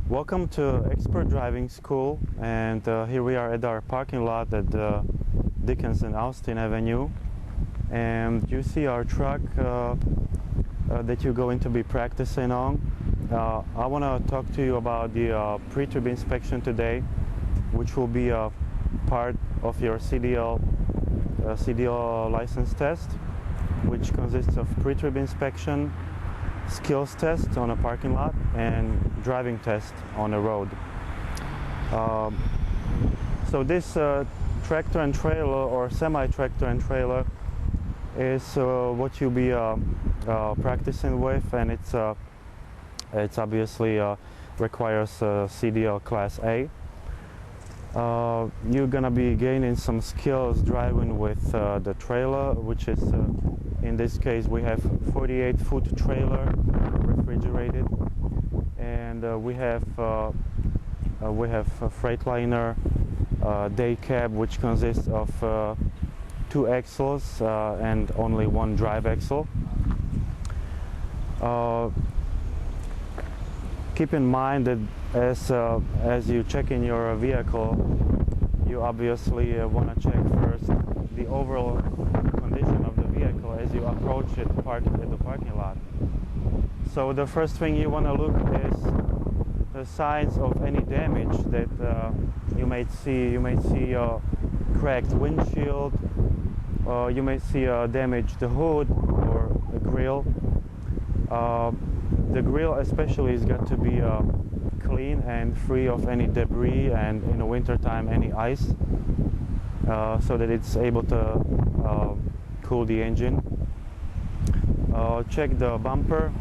Welcome to Expert Driving School, and here we are at our parking lot at Dickens and Austin Avenue, and you see our truck that you're going to be practicing on. I want to talk to you about the pre-trip inspection today, which will be a part of your CDL license test, which consists of pre-trip inspection, skills test on a parking lot, and driving test on a road. So this tractor and trailer, or semi-tractor and trailer, is what you'll be practicing with, and it's obviously requires CDL Class A. You're gonna be gaining some skills driving with the trailer, which is in this case we have 48-foot trailer, refrigerated, and we have a Freightliner day cab, which consists of 2 axles and only 1 drive axle. Keep in mind that as you check in your vehicle, you obviously want to check first the overall condition of the vehicle as you approach it at the parking lot. So the first thing you want to look is the signs of any damage that you might see. You might see a cracked windshield, you may see damaged hood or a grill. The grill especially has got to be clean and free of any debris, and in the winter time any ice, so that it's able to cool the engine. Check the bumper.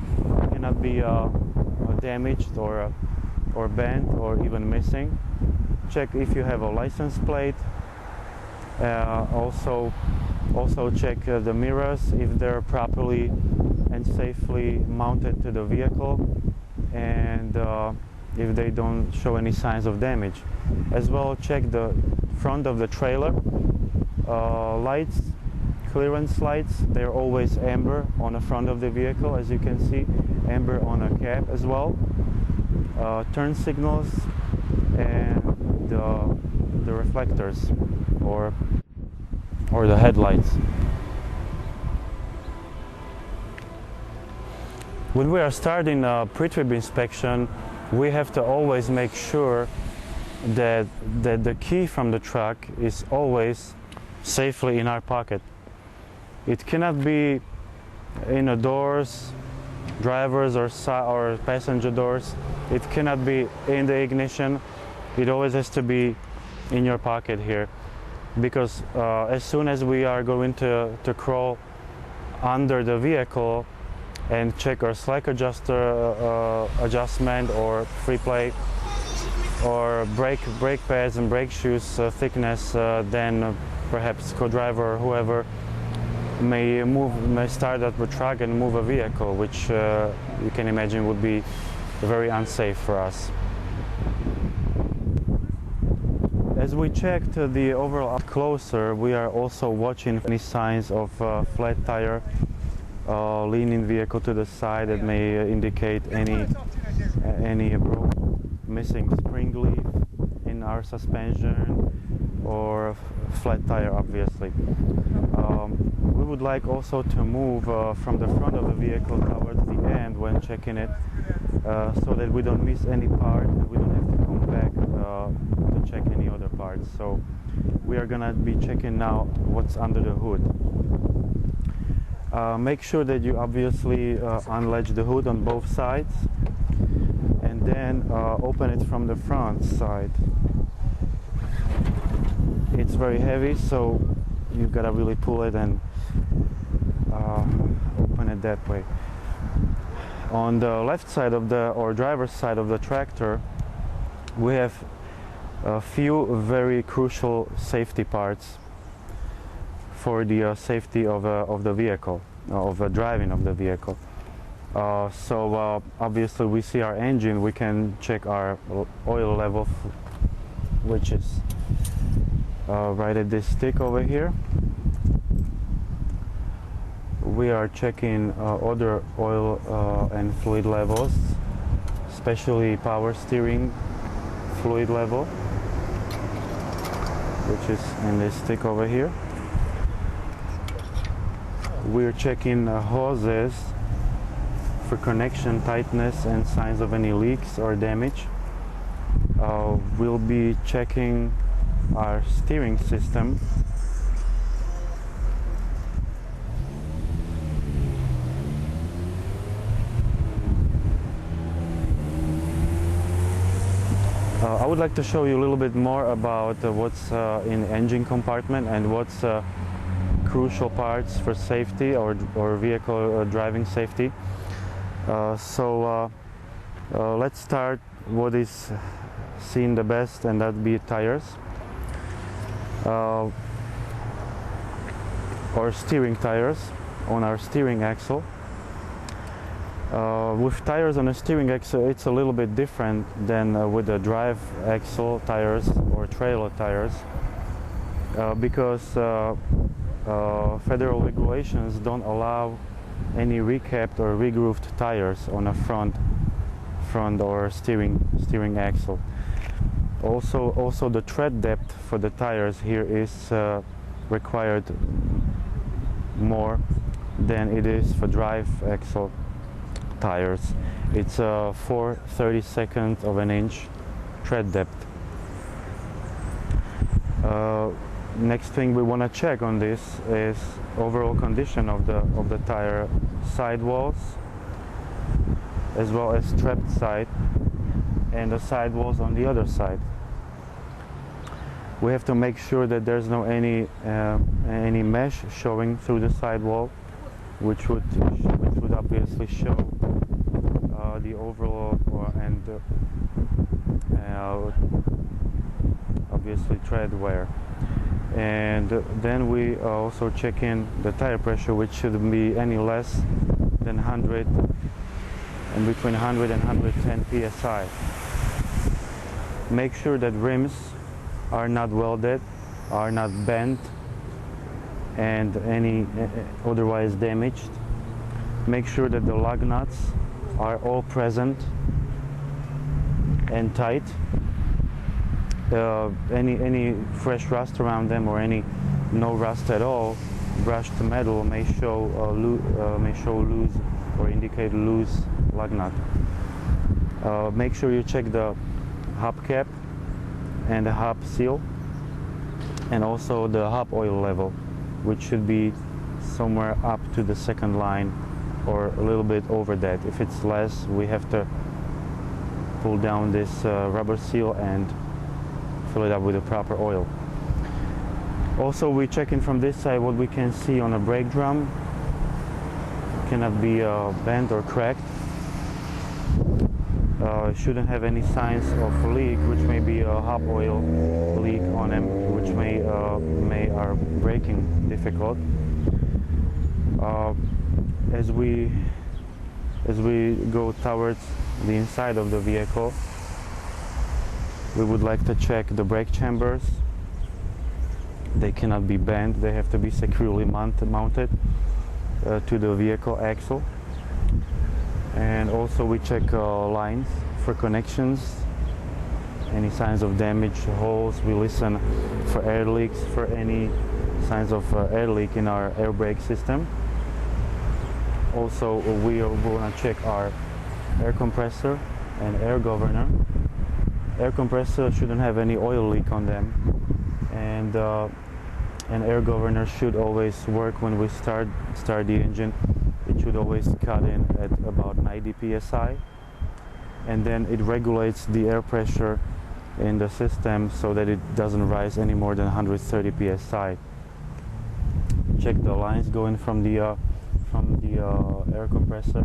It cannot be damaged or bent or even missing. Check if you have a license plate. Also check the mirrors, if they're properly and safely mounted to the vehicle, and if they don't show any signs of damage. As well, check the front of the trailer. Lights, clearance lights, they're always amber on the front of the vehicle, as you can see, amber on a cab as well. Turn signals and the reflectors or the headlights. When we are starting a pre-trip inspection, we have to always make sure that the key from the truck is always safely in our pocket. It cannot be in the doors, drivers or passenger doors. It cannot be in the ignition. It always has to be in your pocket here, because as soon as we are going to crawl under the vehicle and check our slack adjuster adjustment or free play or brake pads and brake shoes thickness, then perhaps co-driver or whoever may start up the truck and move a vehicle, which you can imagine would be very unsafe for us. As we checked the overall closer, we are also watching any signs of flat tire, leaning vehicle to the side that may indicate any missing spring leaf in our suspension, or flat tire, obviously. We would like also to move from the front of the vehicle towards the end when checking it, so that we don't miss any part and we don't have to come back to check any other parts. So we are gonna be checking now what's under the hood. Make sure that you obviously unlatch the hood on both sides, and then open it from the front side. It's very heavy, so you've got to really pull it and open it that way. On the left side of driver's side of the tractor, we have a few very crucial safety parts for the safety of the vehicle, of the driving of the vehicle. So obviously we see our engine, we can check our oil level, which is right at this stick over here. We are checking other oil and fluid levels, especially power steering fluid level, which is in this stick over here. We're checking hoses for connection tightness and signs of any leaks or damage. We'll be checking our steering system. I would like to show you a little bit more about what's in the engine compartment and what's crucial parts for safety or vehicle driving safety. Let's start what is seen the best, and that be tires or steering tires on our steering axle. With tires on a steering axle, it's a little bit different than with the drive axle tires or trailer tires, because federal regulations don't allow any recapped or regrooved tires on a front or steering axle. Also the tread depth for the tires here is required more than it is for drive axle tires. It's 4/32 of an inch tread depth. Next thing we want to check on this is overall condition of the tire sidewalls, as well as strapped side and the sidewalls on the other side. We have to make sure that there's no any mesh showing through the sidewall, which would obviously show the overall obviously tread wear. And then we also check in the tire pressure, which shouldn't be any less than 100 and between 100 and 110 psi. Make sure that rims are not welded, are not bent, and any otherwise damaged. Make sure that the lug nuts are all present and tight. Any fresh rust around them or any no rust at all, brushed metal may show loose or indicate loose lug nut. Make sure you check the hubcap and the hub seal, and also the hub oil level, which should be somewhere up to the second line or a little bit over that. If it's less, we have to pull down this rubber seal and fill it up with the proper oil. Also, we check in from this side what we can see on a brake drum. It cannot be bent or cracked. Shouldn't have any signs of leak, which may be a hub oil leak on them, which may our braking difficult. As we go towards the inside of the vehicle, we would like to check the brake chambers. They cannot be bent, they have to be securely mounted to the vehicle axle. And also we check lines for connections, any signs of damage, holes. We listen for air leaks, for any signs of air leak in our air brake system. Also we want to check our air compressor and air governor. Air compressor shouldn't have any oil leak on them, and air governor should always work when we start the engine. It should always cut in at about 90 psi, and then it regulates the air pressure in the system so that it doesn't rise any more than 130 psi. Check the lines going from the air compressor,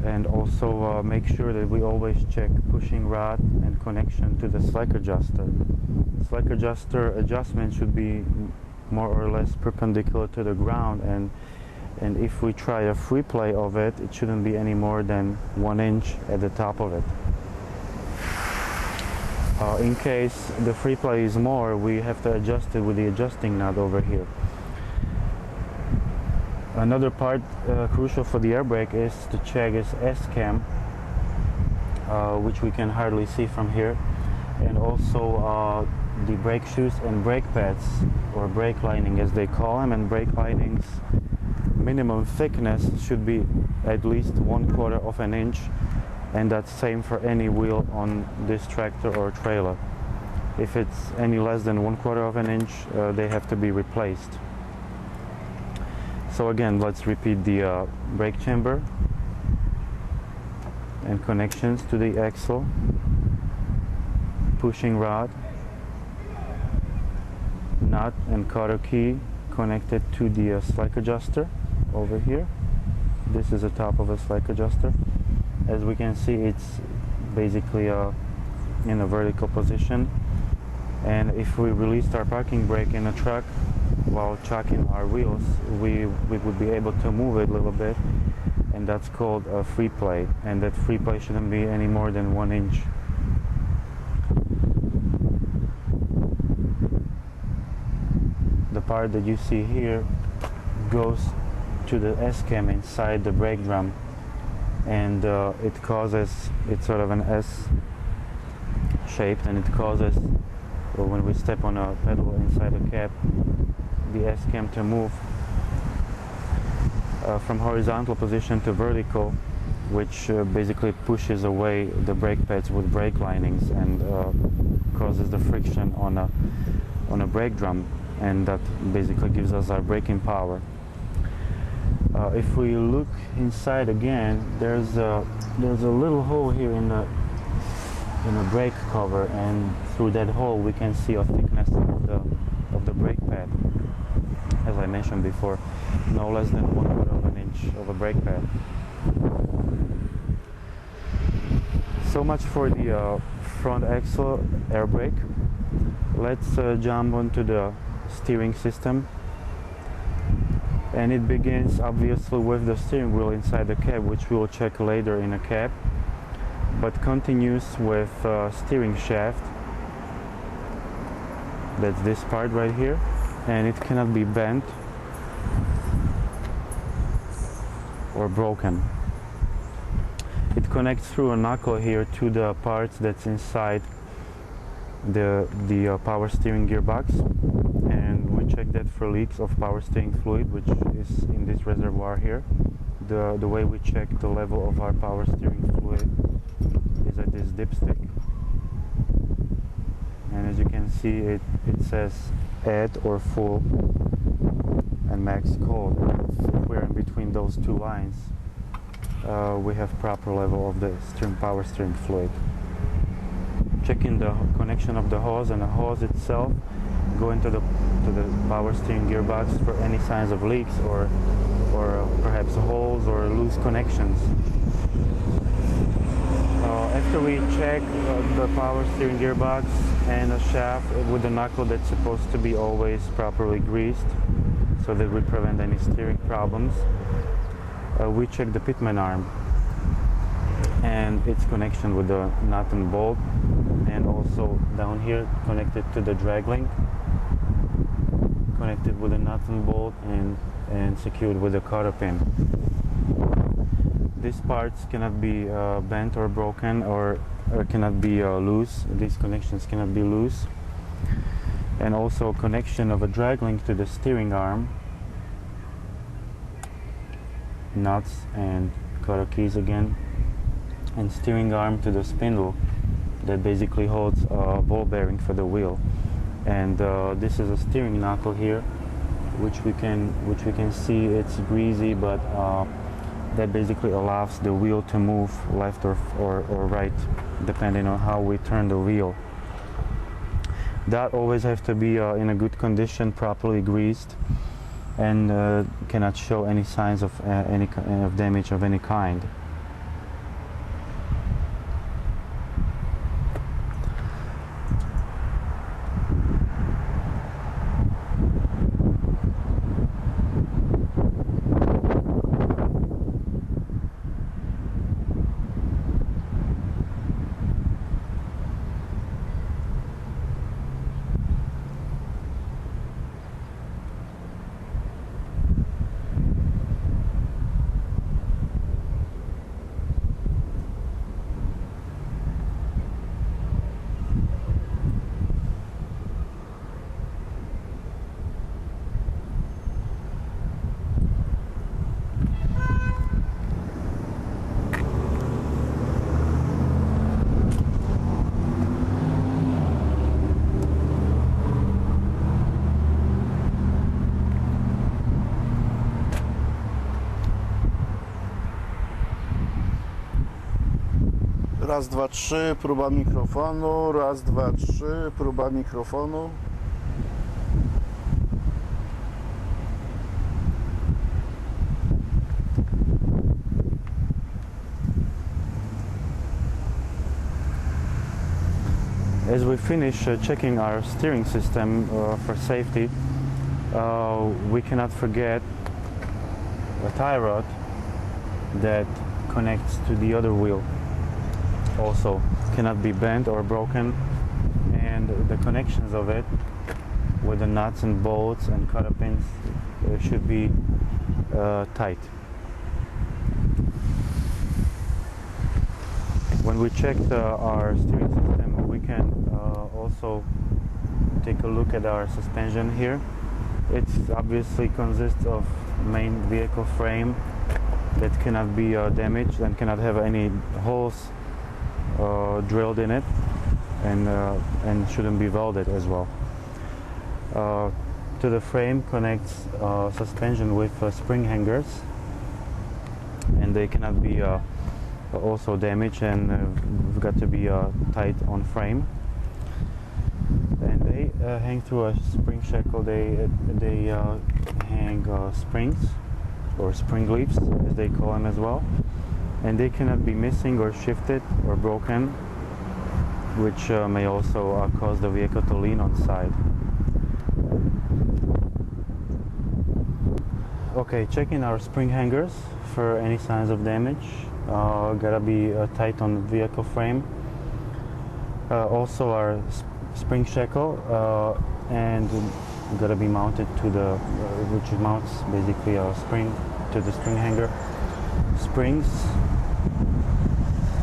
and also make sure that we always check pushing rod and connection to the slack adjuster. Slack adjuster adjustment should be more or less perpendicular to the ground, and if we try a free play of it, it shouldn't be any more than 1 inch at the top of it. In case the free play is more, we have to adjust it with the adjusting nut over here. Another part crucial for the air brake is to check its S-cam which we can hardly see from here, and also the brake shoes and brake pads, or brake lining as they call them. And brake linings minimum thickness should be at least 1/4 of an inch, and that's same for any wheel on this tractor or trailer. If it's any less than 1/4 of an inch, they have to be replaced. So again, let's repeat the brake chamber and connections to the axle, pushing rod, nut and cotter key connected to the slack adjuster over here. This is the top of a slack adjuster. As we can see, it's basically in a vertical position, and if we released our parking brake in a truck while chucking our wheels, we would be able to move it a little bit, and that's called a free play, and that free play shouldn't be any more than 1 inch. The part that you see here goes to the S-cam inside the brake drum, and it's sort of an S shaped, and it causes, when we step on a pedal inside a cab, the S-cam to move from horizontal position to vertical, which basically pushes away the brake pads with brake linings and causes the friction on a brake drum, and that basically gives us our braking power. If we look inside again, there's a little hole here in the brake cover, and through that hole we can see a thickness of the brake pad. As I mentioned before, no less than 1/4 of an inch of a brake pad. So much for the front axle air brake. Let's jump onto the steering system, and it begins obviously with the steering wheel inside the cab, which we will check later in a cab, but continues with steering shaft. That's this part right here, and it cannot be bent or broken. It connects through a knuckle here to the parts that's inside the power steering gearbox, and we check that for leaks of power steering fluid, which is in this reservoir here. The way we check the level of our power steering fluid is at this dipstick, and as you can see, it says add or full and max cold. If we're in between those two lines, we have proper level of the power steering fluid. Checking the connection of the hose and the hose itself, go into the power steering gearbox for any signs of leaks or perhaps holes or loose connections. After we check the power steering gearbox and the shaft with the knuckle that's supposed to be always properly greased so that we prevent any steering problems, we check the pitman arm and its connection with the nut and bolt, and also down here connected to the drag link, connected with a nut and bolt and secured with a cotter pin. These parts cannot be bent or broken or cannot be loose. These connections cannot be loose. And also connection of a drag link to the steering arm, nuts and cotter keys again, and steering arm to the spindle that basically holds a ball bearing for the wheel. And this is a steering knuckle here, which we can see it's greasy, but that basically allows the wheel to move left or right depending on how we turn the wheel. That always have to be in a good condition, properly greased, and cannot show any signs of of damage of any kind. Raz, dwa, trzy, próba mikrofonu. Raz, dwa, trzy, próba mikrofonu. As we finish checking our steering system for safety, we cannot forget a tie rod that connects to the other wheel. Also cannot be bent or broken, and the connections of it with the nuts and bolts and cotter pins should be tight. When we checked our steering system, we can also take a look at our suspension here. It obviously consists of main vehicle frame that cannot be damaged and cannot have any holes drilled in it, and shouldn't be welded as well. To the frame connects suspension with spring hangers, and they cannot be also damaged, and we've got to be tight on frame. And they hang through a spring shackle. They hang springs, or spring leaves as they call them as well, and they cannot be missing or shifted or broken, which may also cause the vehicle to lean on side. Okay, checking our spring hangers for any signs of damage. Gotta be tight on the vehicle frame. Also our spring shackle, and gotta be mounted to the which mounts basically a spring to the spring hanger. Springs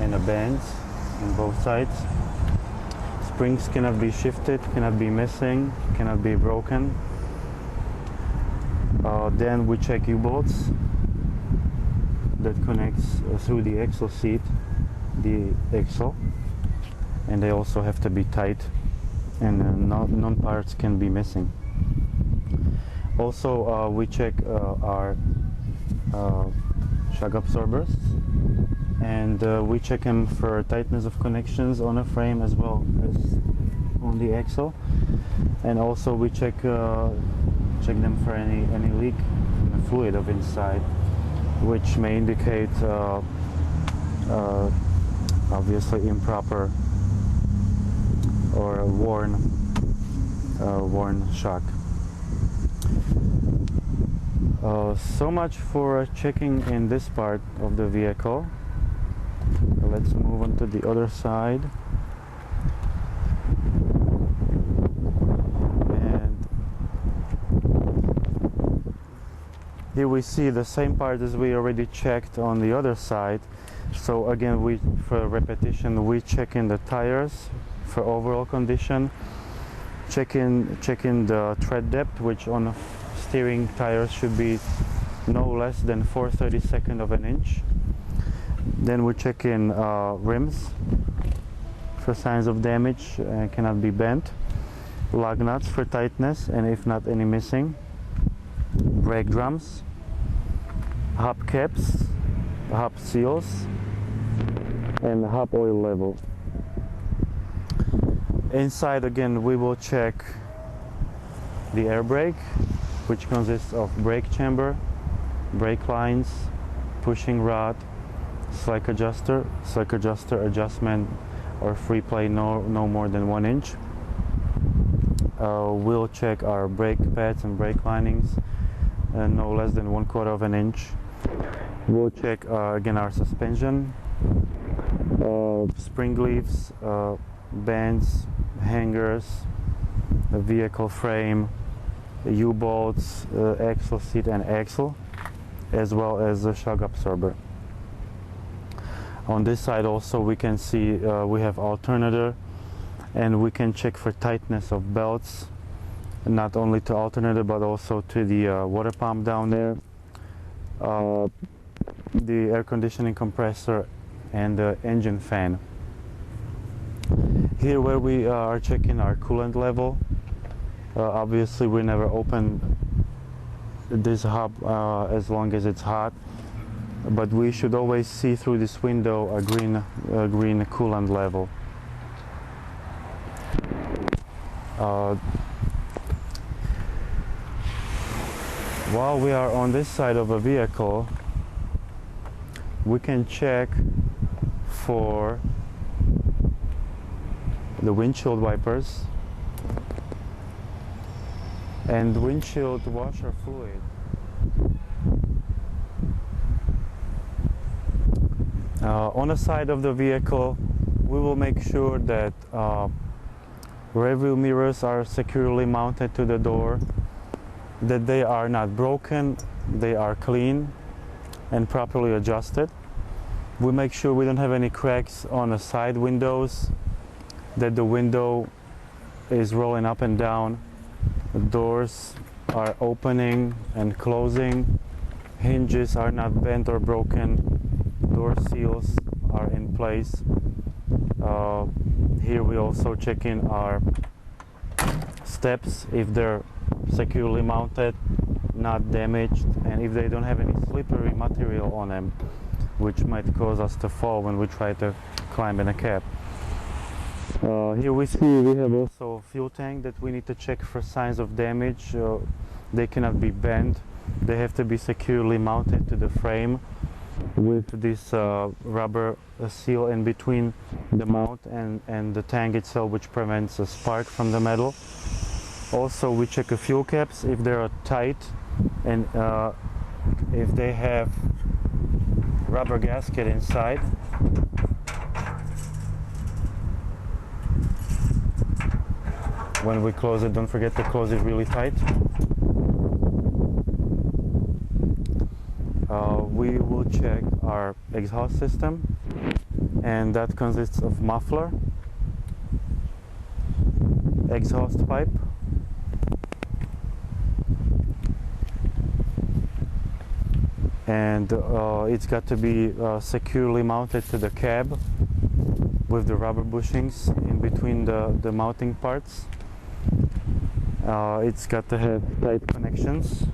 and the bands on both sides. Springs cannot be shifted, cannot be missing, cannot be broken. Then we check U-bolts that connects through the axle seat, the axle, and they also have to be tight, and none parts can be missing. Also we check our shock absorbers, and we check them for tightness of connections on a frame as well as on the axle, and also we check them for any leak in the fluid of inside, which may indicate obviously improper or worn shock. So much for checking in this part of the vehicle. Let's move on to the other side. And here we see the same part as we already checked on the other side. So again, for repetition, we check in the tires for overall condition, checking the tread depth, which on a steering tires should be no less than 4/32 of an inch. Then we check in rims for signs of damage, cannot be bent. Lug nuts for tightness, and if not any missing. Brake drums, hub caps, hub seals, and hub oil level. Inside again we will check the air brake, which consists of brake chamber, brake lines, pushing rod, slack adjuster adjustment or free play no more than 1 inch. We'll check our brake pads and brake linings, no less than 1/4 of an inch. We'll check again our suspension, spring leaves, bands, hangers, the vehicle frame, U-bolts, axle seat and axle, as well as the shock absorber. On this side also we can see we have alternator, and we can check for tightness of belts, not only to alternator but also to the water pump down there, the air conditioning compressor, and the engine fan. Here where we are checking our coolant level, obviously we never open this hub as long as it's hot. but we should always see through this window a green coolant level. While we are on this side of a vehicle, we can check for the windshield wipers and windshield washer fluid. On the side of the vehicle, we will make sure that rear view mirrors are securely mounted to the door, that they are not broken, they are clean and properly adjusted. We make sure we don't have any cracks on the side windows, that the window is rolling up and down, the doors are opening and closing, hinges are not bent or broken, door seals are in place. Here we also check in our steps, if they're securely mounted, not damaged, and if they don't have any slippery material on them, which might cause us to fall when we try to climb in a cab. Here we see we have also a fuel tank that we need to check for signs of damage. They cannot be bent, they have to be securely mounted to the frame with this rubber seal in between the mount and the tank itself, which prevents a spark from the metal. Also, we check the fuel caps if they are tight and if they have rubber gasket inside. When we close it, don't forget to close it really tight. We will check our exhaust system, and that consists of muffler, exhaust pipe, and it's got to be securely mounted to the cab with the rubber bushings in between the mounting parts. It's got to have tight connections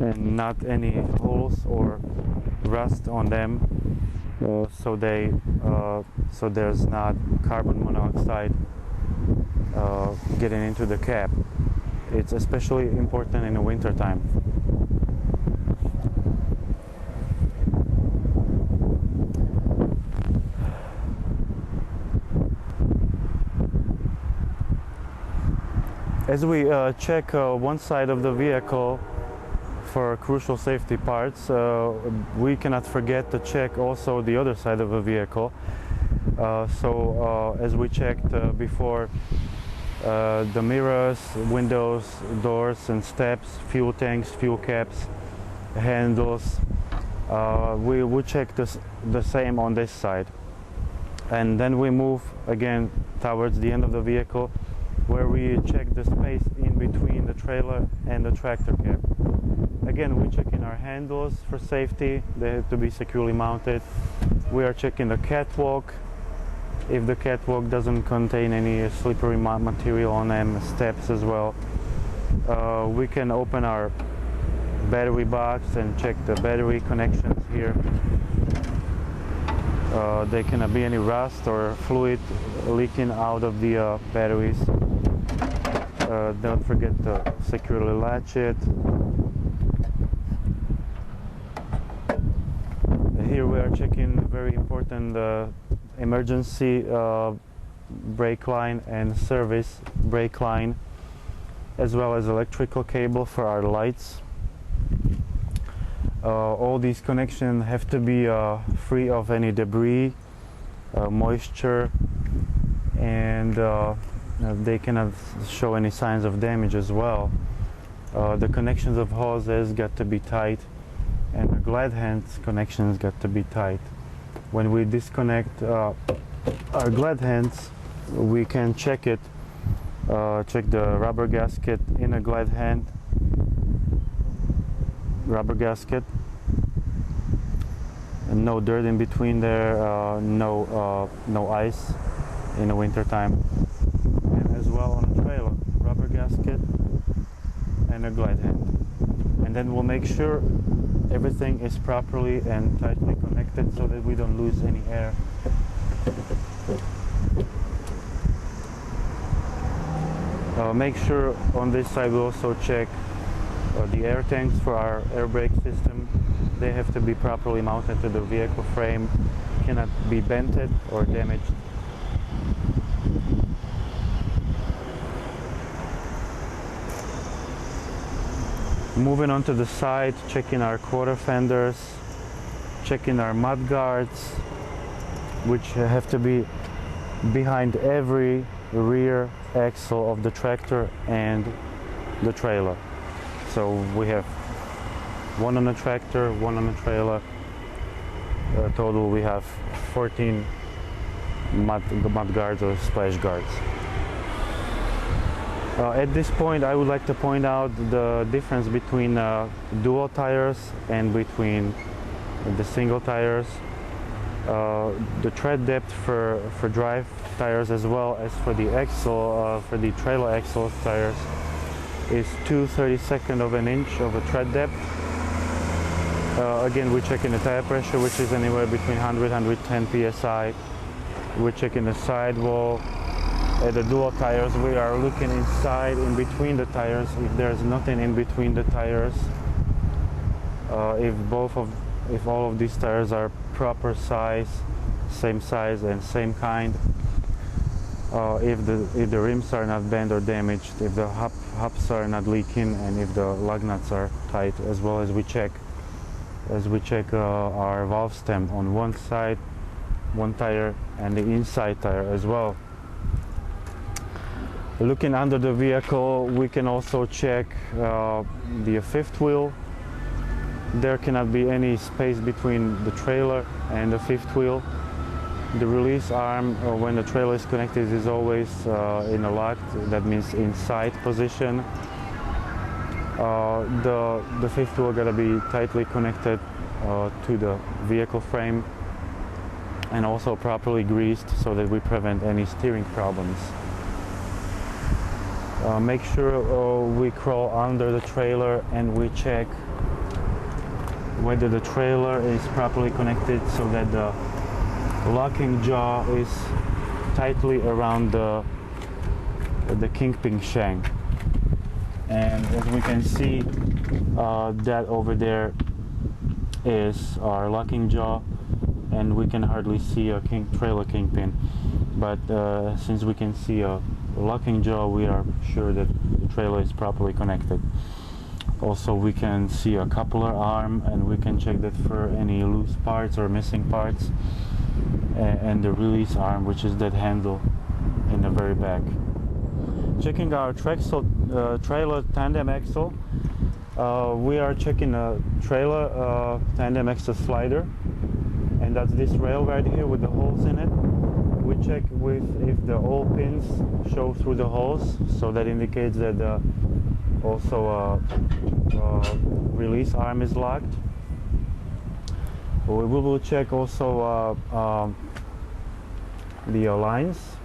and not any holes or rust on them, so there's not carbon monoxide getting into the cab. It's especially important in the winter time. As we check one side of the vehicle for crucial safety parts, we cannot forget to check also the other side of the vehicle. As we checked before, the mirrors, windows, doors and steps, fuel tanks, fuel caps, handles, we would check the same on this side. And then we move again towards the end of the vehicle, where we check the space in between the trailer and the tractor cab. Again, we check in our handles for safety, they have to be securely mounted. We are checking the catwalk, if the catwalk doesn't contain any slippery material on them, steps as well. We can open our battery box and check the battery connections here. There cannot be any rust or fluid leaking out of the batteries. Don't forget to securely latch it. Here we are checking very important emergency brake line and service brake line, as well as electrical cable for our lights. All these connections have to be free of any debris, moisture, and they cannot show any signs of damage as well. The connections of hoses got to be tight, and the glad hands connections got to be tight. When we disconnect our glad hands, we can check it, check the rubber gasket in a glad hand, rubber gasket, and no dirt in between there, no ice in the winter time. And as well on the trailer, rubber gasket and a glide hand. And then we'll make sure everything is properly and tightly connected so that we don't lose any air. Make sure on this side we also check the air tanks for our air brake system. They have to be properly mounted to the vehicle frame, cannot be bented or damaged. Moving on to the side, checking our quarter fenders, checking our mud guards, which have to be behind every rear axle of the tractor and the trailer. So we have one on the tractor, one on the trailer. Total we have 14 mud guards or splash guards. At this point I would like to point out the difference between dual tires and between the single tires. The tread depth for drive tires as well as for the axle, for the trailer axle tires is 2/32 of an inch of a tread depth. Again, we're checking the tire pressure, which is anywhere between 100 and 110 psi. We're checking the sidewall. At the dual tires, we are looking inside, in between the tires, if there's nothing in between the tires. If all of these tires are proper size, same size and same kind. If the rims are not bent or damaged, if the hubs are not leaking, and if the lug nuts are tight, as well as we check our valve stem on one side, one tire, and the inside tire as well. Looking under the vehicle, we can also check the fifth wheel. There cannot be any space between the trailer and the fifth wheel. The release arm, when the trailer is connected, is always in a locked, that means inside position. The fifth wheel gotta be tightly connected to the vehicle frame and also properly greased so that we prevent any steering problems. Make sure we crawl under the trailer and we check whether the trailer is properly connected so that the locking jaw is tightly around the kingpin shank. And as we can see, that over there is our locking jaw, and we can hardly see a trailer kingpin. But since we can see a locking jaw, we are sure that the trailer is properly connected. Also, we can see a coupler arm, and we can check that for any loose parts or missing parts, and the release arm, which is that handle in the very back. Checking our trailer tandem axle, we are checking a trailer tandem axle slider, and that's this rail right here with the holes in it. We check if the all pins show through the holes, so that indicates that also release arm is locked. We will check also the lines,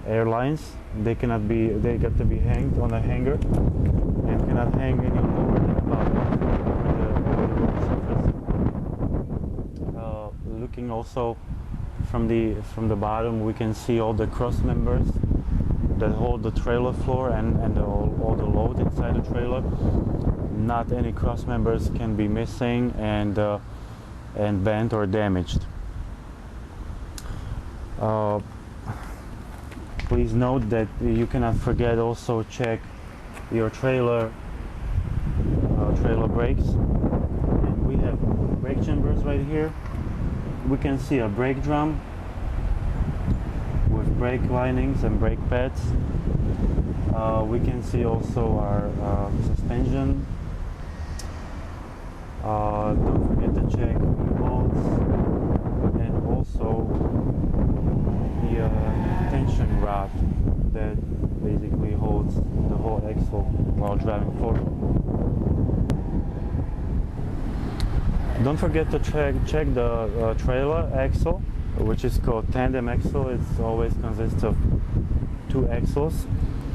air lines. They got to be hanged on a hanger and cannot hang any lower than about the surface. Looking also from the bottom, we can see all the cross members that hold the trailer floor and all the load inside the trailer. Not any cross members can be missing and bent or damaged. Please note that you cannot forget also check your trailer brakes. And we have brake chambers right here. We can see a brake drum with brake linings and brake pads. We can see also our suspension. Don't forget to check the bolts and also the tension rod that basically holds the whole axle while driving forward. Don't forget to check the trailer axle, which is called tandem axle. It always consists of two axles,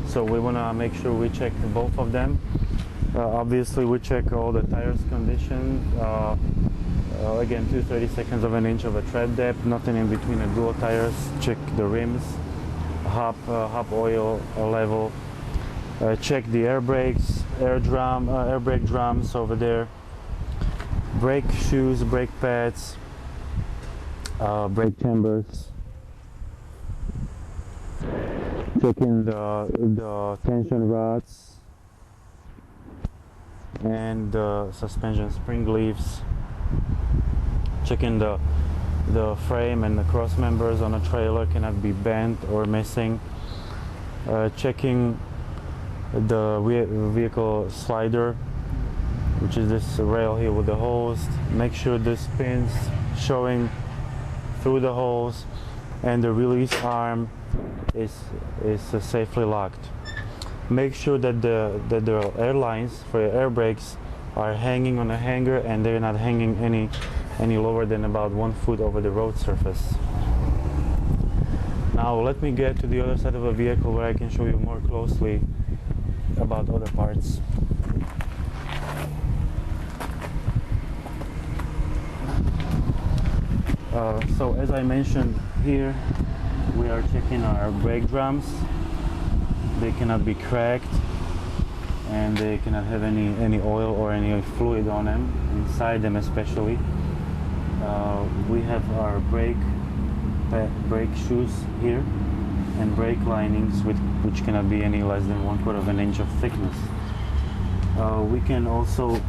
so we want to make sure we check both of them. Obviously we check all the tires condition, Again, 2/32 of an inch of a tread depth, nothing in between the dual tires. Check the rims, hub oil level. Check the air brakes, air brake drums over there. Brake shoes, brake pads, brake chambers. Checking the tension rods and the suspension spring leaves. Checking the frame and the cross members on a trailer cannot be bent or missing. Checking the vehicle slider, which is this rail here with the holes. Make sure the pins showing through the holes and the release arm is safely locked. Make sure that the air lines for your air brakes are hanging on a hanger and they're not hanging any lower than about 1 foot over the road surface. Now let me get to the other side of the vehicle where I can show you more closely about other parts. So as I mentioned here, we are checking our brake drums. They cannot be cracked and they cannot have any oil or any fluid on them, inside them especially. We have our brake shoes here and brake linings which cannot be any less than 1/4 of an inch of thickness. We can also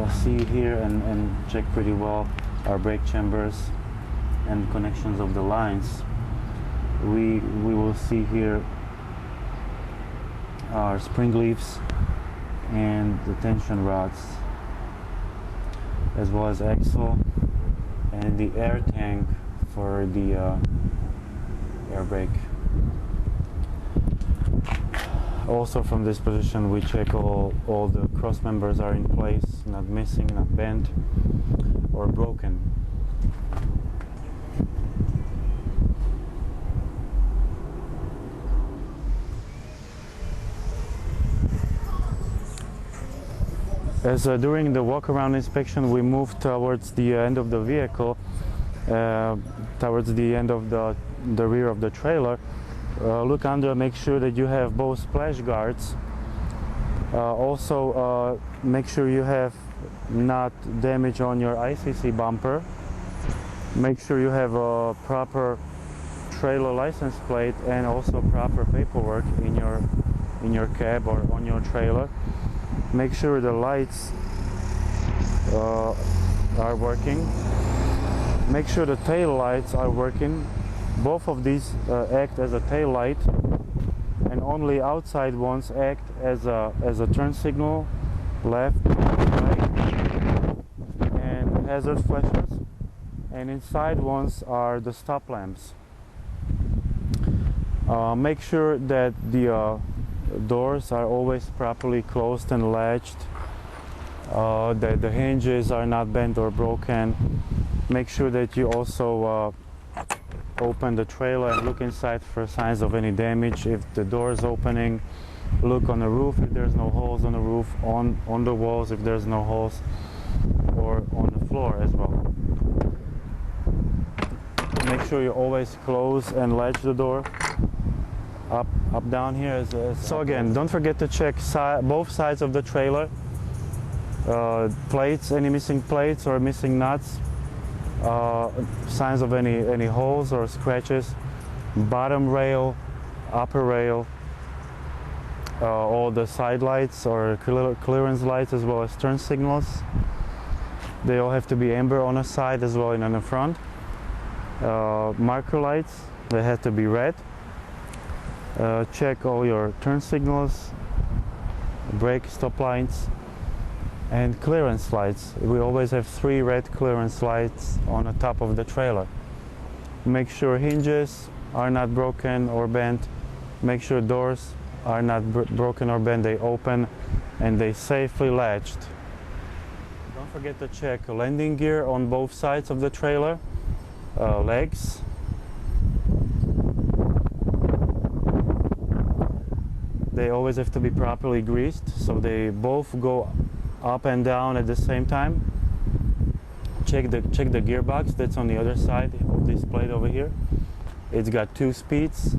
see here and check pretty well our brake chambers and connections of the lines. We will see here our spring leaves and the tension rods, as well as axle and the air tank for the air brake. Also from this position we check all the cross members are in place, not missing, not bent or broken. As during the walk-around inspection we moved towards the end of the vehicle, towards the end of the rear of the trailer. Look under, make sure that you have both splash guards. Also make sure you have not damage on your ICC bumper. Make sure you have a proper trailer license plate and also proper paperwork in your cab or on your trailer. Make sure the lights are working. Make sure the tail lights are working. Both of these act as a tail light, and only outside ones act as a turn signal, left, right, and hazard flashers. And inside ones are the stop lamps. Make sure that the doors are always properly closed and latched, that the hinges are not bent or broken. Make sure that you also open the trailer and look inside for signs of any damage. If the door is opening, look on the roof if there's no holes on the roof, on the walls if there's no holes, or on the floor as well. Make sure you always close and latch the door. Up down here so again, don't forget to check both sides of the trailer, plates, any missing plates or missing nuts, signs of any holes or scratches, bottom rail, upper rail, all the side lights or clearance lights, as well as turn signals. They all have to be amber on the side as well and on the front. Marker lights, they have to be red. Check all your turn signals, brake stop lights, and clearance lights. We always have 3 red clearance lights on the top of the trailer. Make sure hinges are not broken or bent. Make sure doors are not broken or bent. They open and they safely latched. Don't forget to check landing gear on both sides of the trailer, legs. They always have to be properly greased so they both go up and down at the same time. check the gearbox that's on the other side of this plate over here. It's got 2 speeds.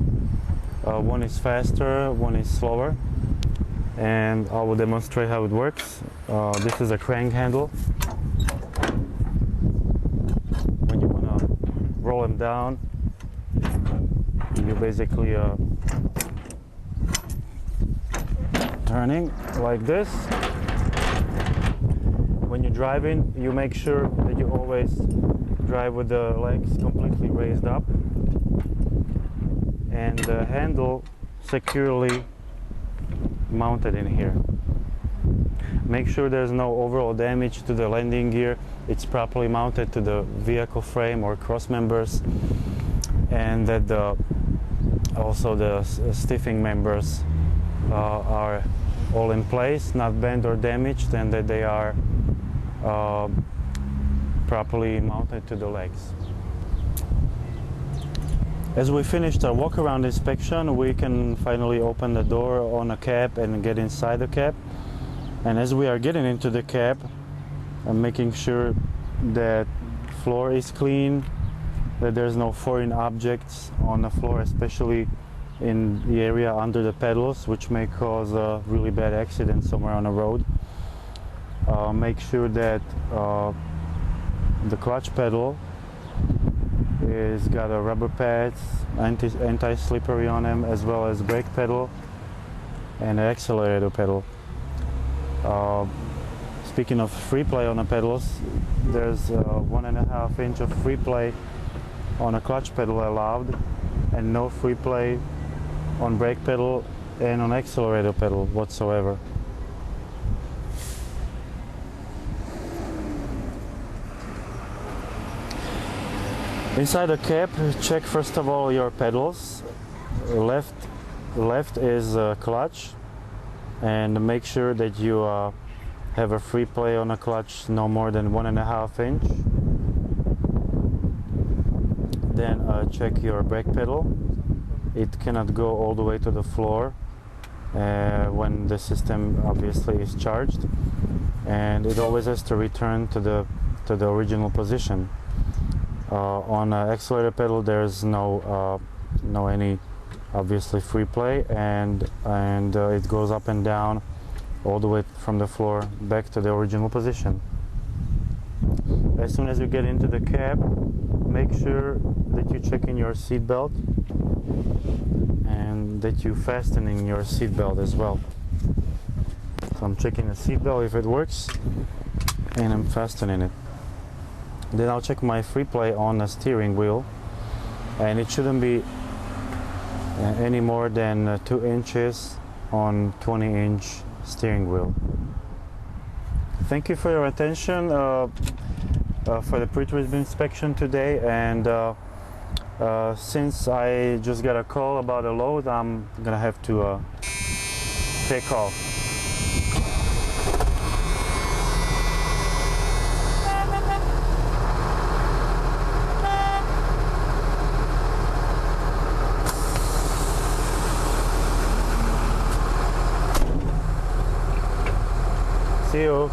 One is faster, one is slower, and I will demonstrate how it works. This is a crank handle. When you want to roll them down, you basically turning like this. When you're driving, you make sure that you always drive with the legs completely raised up and the handle securely mounted in here. Make sure there's no overall damage to the landing gear. It's properly mounted to the vehicle frame or cross members, and that also the stiffing members are all in place, not bent or damaged, and that they are properly mounted to the legs. As we finished our walk-around inspection, we can finally open the door on a cab and get inside the cab. And as we are getting into the cab, I'm making sure that floor is clean, that there's no foreign objects on the floor, especially in the area under the pedals, which may cause a really bad accident somewhere on the road. Make sure that the clutch pedal is got a rubber pads, anti-slippery on them, as well as brake pedal and an accelerator pedal. Speaking of free play on the pedals, there's 1.5 inch of free play on a clutch pedal allowed, and no free play on brake pedal and on accelerator pedal whatsoever. Inside the cab, check first of all your pedals. Left is clutch, and make sure that you have a free play on a clutch no more than 1.5 inch. Then check your brake pedal. It cannot go all the way to the floor when the system obviously is charged, and it always has to return to the original position. On accelerator pedal, there's no any obviously free play, and it goes up and down all the way from the floor back to the original position. As soon as you get into the cab, make sure that you check in your seat belt and that you fasten in your seat belt as well. So I'm checking the seat belt if it works, and I'm fastening it. Then I'll check my free play on the steering wheel, and it shouldn't be any more than 2 inches on 20-inch steering wheel. Thank you for your attention for the Pretrip inspection today, and since I just got a call about a load, I'm gonna have to take off. See you.